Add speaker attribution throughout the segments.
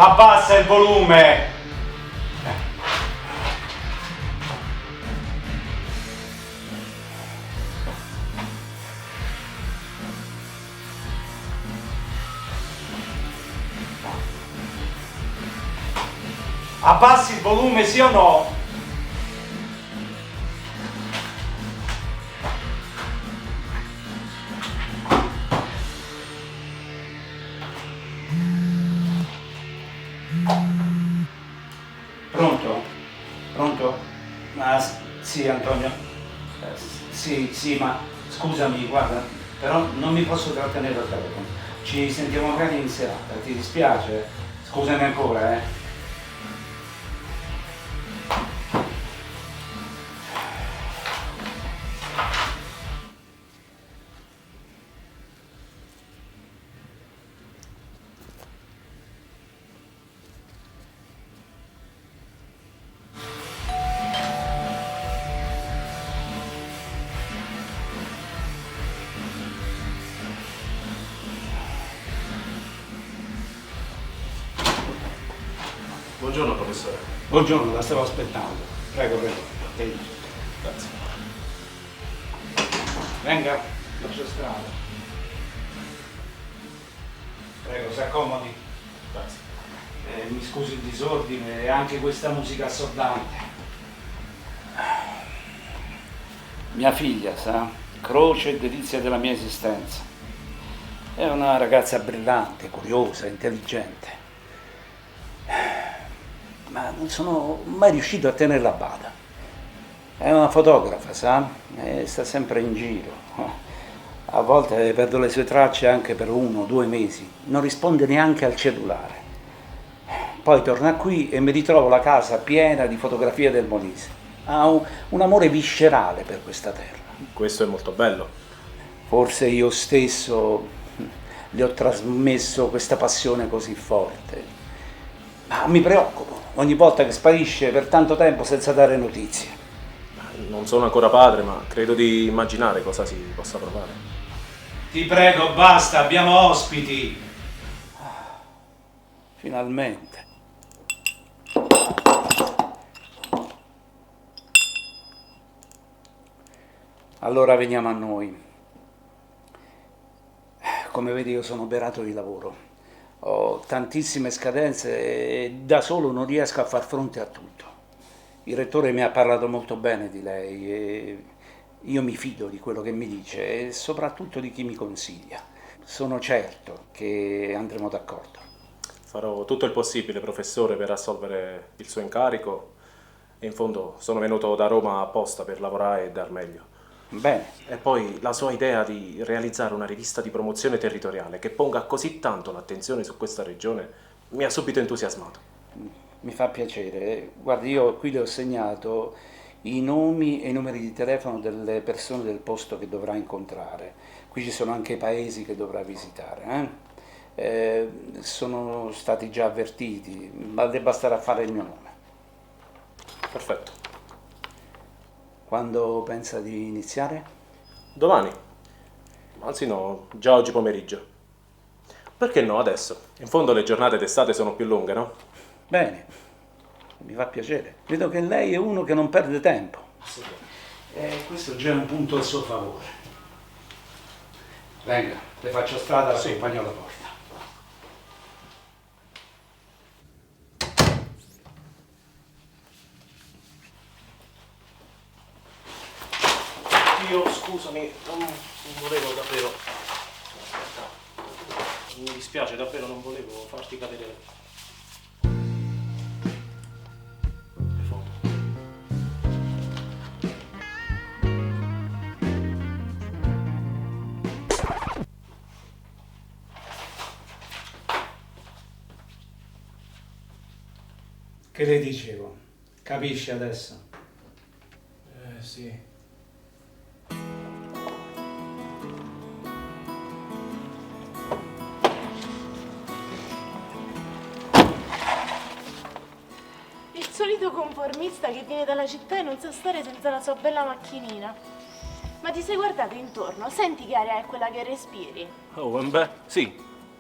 Speaker 1: Abbassa il volume! Abbassi il volume, sì o no? Pronto? Pronto? Sì, Antonio. Sì, ma scusami, guarda, però non mi posso trattenere al telefono. Ci sentiamo magari in serata, ti dispiace? Scusami ancora, eh.
Speaker 2: Buongiorno professore.
Speaker 1: Buongiorno, la stavo aspettando. Prego, prego.
Speaker 2: Grazie.
Speaker 1: Venga, lascia strada. Prego, si accomodi.
Speaker 2: Grazie.
Speaker 1: Mi scusi il disordine e anche questa musica assordante. Mia figlia, sa? Croce e delizia della mia esistenza. È una ragazza brillante, curiosa, intelligente. Ma non sono mai riuscito a tenerla a bada. È una fotografa, sa? E sta sempre in giro. A volte perdo le sue tracce anche per 1 o 2 mesi. Non risponde neanche al cellulare. Poi torna qui e mi ritrovo la casa piena di fotografie del Molise. Ha un amore viscerale per questa terra.
Speaker 2: Questo è molto bello.
Speaker 1: Forse io stesso le ho trasmesso questa passione così forte. Ma mi preoccupo ogni volta che sparisce per tanto tempo senza dare notizie.
Speaker 2: Non sono ancora padre, ma credo di immaginare cosa si possa provare.
Speaker 1: Ti prego, basta, abbiamo ospiti. Finalmente. Allora veniamo a noi. Come vedi io sono oberato di lavoro. Ho tantissime scadenze e da solo non riesco a far fronte a tutto. Il rettore mi ha parlato molto bene di lei e io mi fido di quello che mi dice e soprattutto di chi mi consiglia. Sono certo che andremo d'accordo.
Speaker 2: Farò tutto il possibile, professore, per assolvere il suo incarico e in fondo sono venuto da Roma apposta per lavorare e dar meglio.
Speaker 1: Bene.
Speaker 2: E poi la sua idea di realizzare una rivista di promozione territoriale che ponga così tanto l'attenzione su questa regione mi ha subito entusiasmato.
Speaker 1: Mi fa piacere. Guardi, io qui le ho segnato i nomi e i numeri di telefono delle persone del posto che dovrà incontrare. Qui ci sono anche i paesi che dovrà visitare. Sono stati già avvertiti, ma le basterà fare il mio nome.
Speaker 2: Perfetto.
Speaker 1: Quando pensa di iniziare?
Speaker 2: Domani. Anzi no, già oggi pomeriggio. Perché no adesso? In fondo le giornate d'estate sono più lunghe, no?
Speaker 1: Bene, mi fa piacere. Vedo che lei è uno che non perde tempo.
Speaker 2: Sì.
Speaker 1: E questo già è un punto a suo favore. Venga, le faccio strada, la accompagno alla porta.
Speaker 2: Io, scusami, non volevo davvero... Mi dispiace, davvero non volevo farti cadere le foto.
Speaker 1: Che le dicevo? Capisci adesso?
Speaker 2: Sì.
Speaker 3: Il solito conformista che viene dalla città e non sa stare senza la sua bella macchinina. Ma ti sei guardato intorno? Senti che aria è quella che respiri?
Speaker 2: Oh, beh, sì.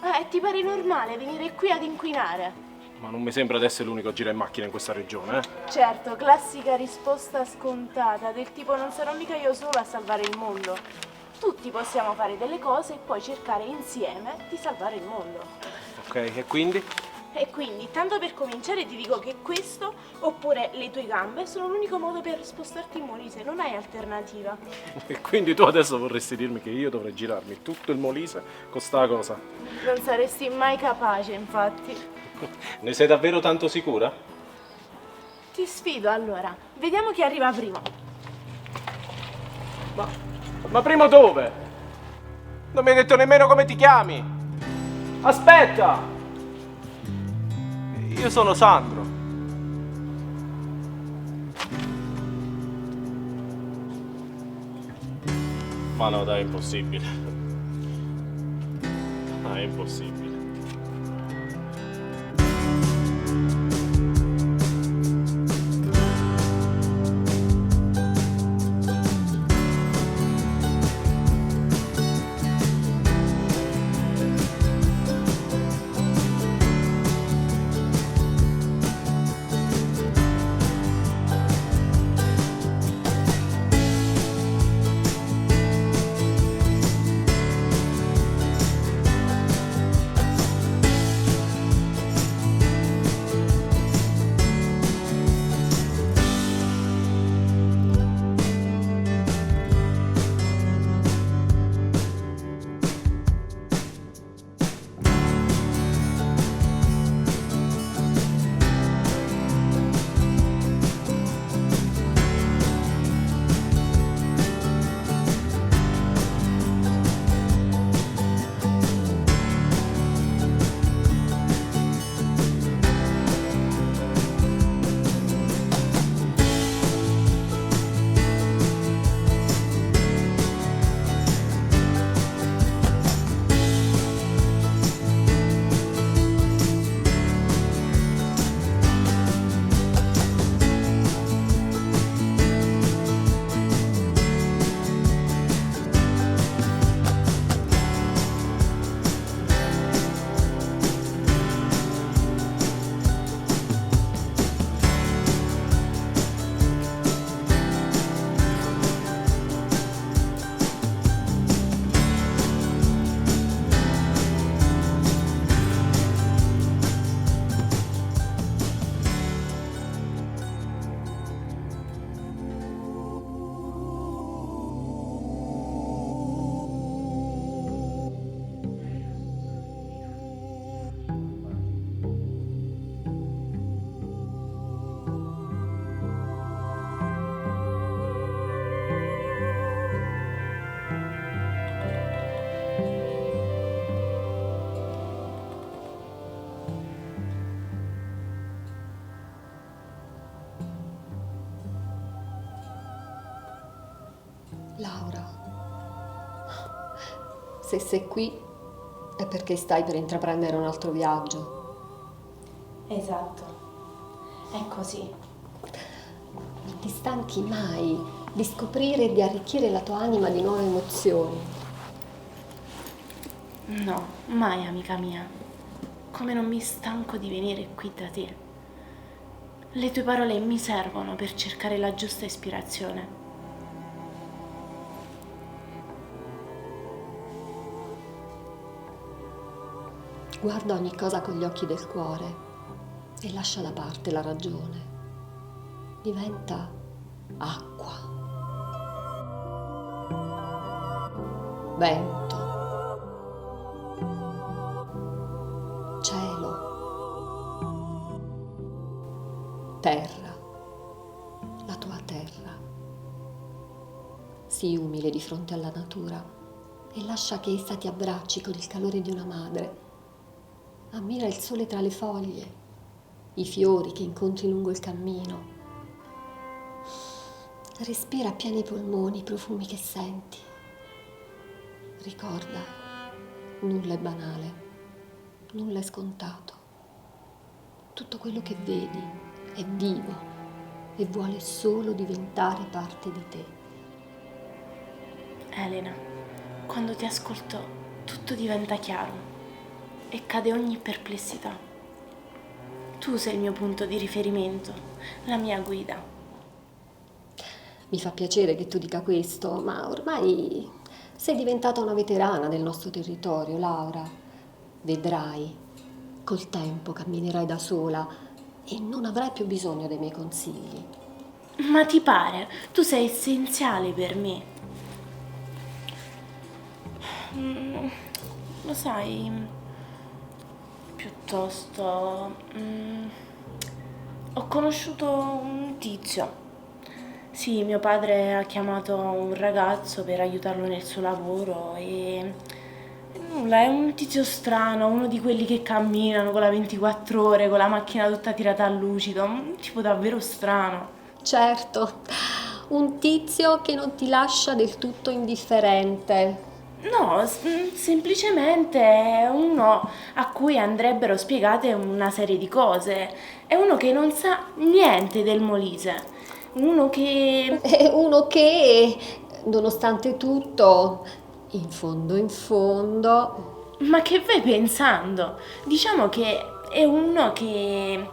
Speaker 3: E ti pare normale venire qui ad inquinare?
Speaker 2: Ma non mi sembra di essere l'unico a girare in macchina in questa regione, eh?
Speaker 3: Certo, classica risposta scontata, del tipo non sarò mica io solo a salvare il mondo. Tutti possiamo fare delle cose e poi cercare insieme di salvare il mondo.
Speaker 2: Ok, e quindi?
Speaker 3: E quindi, tanto per cominciare, ti dico che questo, oppure le tue gambe, sono l'unico modo per spostarti in Molise, non hai alternativa.
Speaker 2: E quindi tu adesso vorresti dirmi che io dovrei girarmi tutto il Molise con sta cosa?
Speaker 3: Non saresti mai capace, infatti.
Speaker 2: Ne sei davvero tanto sicura?
Speaker 3: Ti sfido allora, vediamo chi arriva prima.
Speaker 2: Ma prima dove? Non mi hai detto nemmeno come ti chiami! Aspetta! Io sono Sandro. Ma no, dai, è impossibile. Ah, è impossibile.
Speaker 4: Laura, se sei qui è perché stai per intraprendere un altro viaggio.
Speaker 3: Esatto, è così.
Speaker 4: Non ti stanchi mai di scoprire e di arricchire la tua anima di nuove emozioni.
Speaker 3: No, mai amica mia. Come non mi stanco di venire qui da te. Le tue parole mi servono per cercare la giusta ispirazione.
Speaker 4: Guarda ogni cosa con gli occhi del cuore e lascia da parte la ragione. Diventa acqua, vento, cielo, terra, la tua terra. Sii umile di fronte alla natura e lascia che essa ti abbracci con il calore di una madre. Ammira il sole tra le foglie, i fiori che incontri lungo il cammino. Respira a pieni polmoni i profumi che senti. Ricorda, nulla è banale, nulla è scontato. Tutto quello che vedi è vivo e vuole solo diventare parte di te.
Speaker 3: Elena, quando ti ascolto tutto diventa chiaro e cade ogni perplessità. Tu sei il mio punto di riferimento, la mia guida.
Speaker 4: Mi fa piacere che tu dica questo, ma ormai sei diventata una veterana del nostro territorio, Laura. Vedrai, col tempo camminerai da sola e non avrai più bisogno dei miei consigli.
Speaker 3: Ma ti pare? Tu sei essenziale per me. Lo sai, piuttosto ho conosciuto un tizio. Sì, mio padre ha chiamato un ragazzo per aiutarlo nel suo lavoro e nulla, è un tizio strano, uno di quelli che camminano con la 24 ore, con la macchina tutta tirata a lucido, un tipo davvero strano.
Speaker 4: Certo, un tizio che non ti lascia del tutto indifferente.
Speaker 3: No, semplicemente è uno a cui andrebbero spiegate una serie di cose. È uno che non sa niente del Molise. Uno che...
Speaker 4: È uno che, nonostante tutto, in fondo,
Speaker 3: Ma che vai pensando? Diciamo che è uno che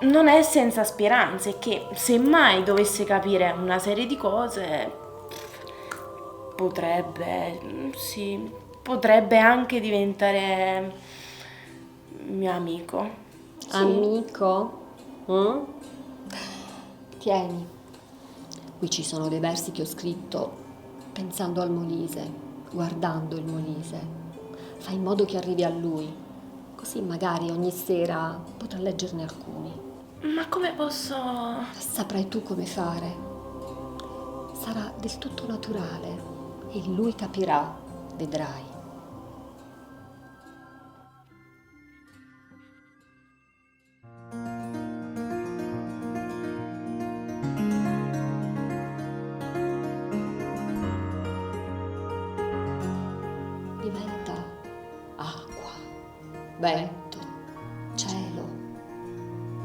Speaker 3: non è senza speranze e che se mai dovesse capire una serie di cose potrebbe anche diventare mio amico. Sì.
Speaker 4: amico. Mm? Tieni, qui ci sono dei versi che ho scritto pensando al Molise, guardando il Molise. Fai in modo che arrivi a lui, così magari ogni sera potrà leggerne alcuni.
Speaker 3: Ma come posso...
Speaker 4: Saprai tu come fare. Sarà del tutto naturale e lui capirà, vedrai. Diventa acqua, vento, cielo,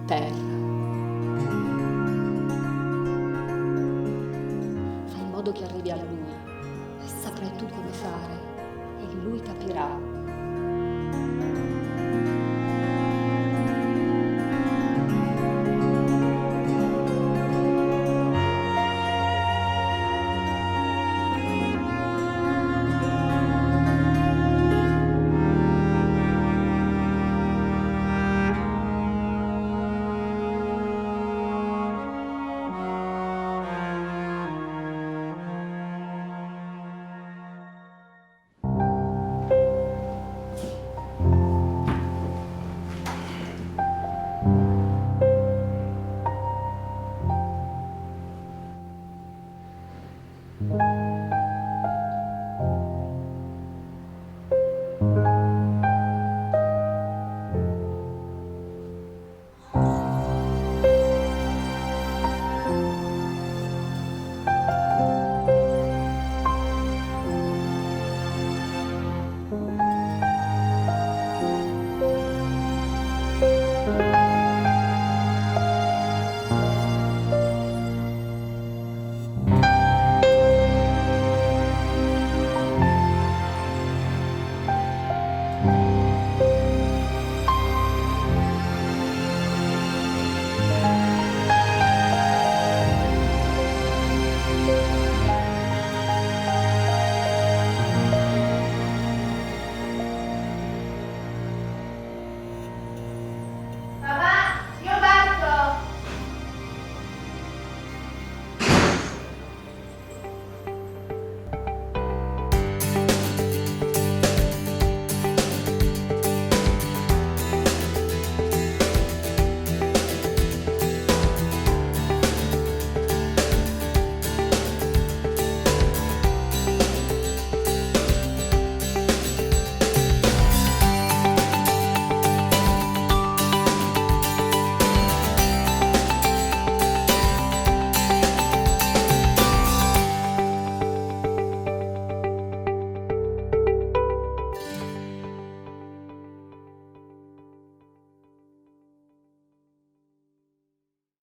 Speaker 4: terra. Fai in modo che arrivi a lui e saprai tu come fare e lui capirà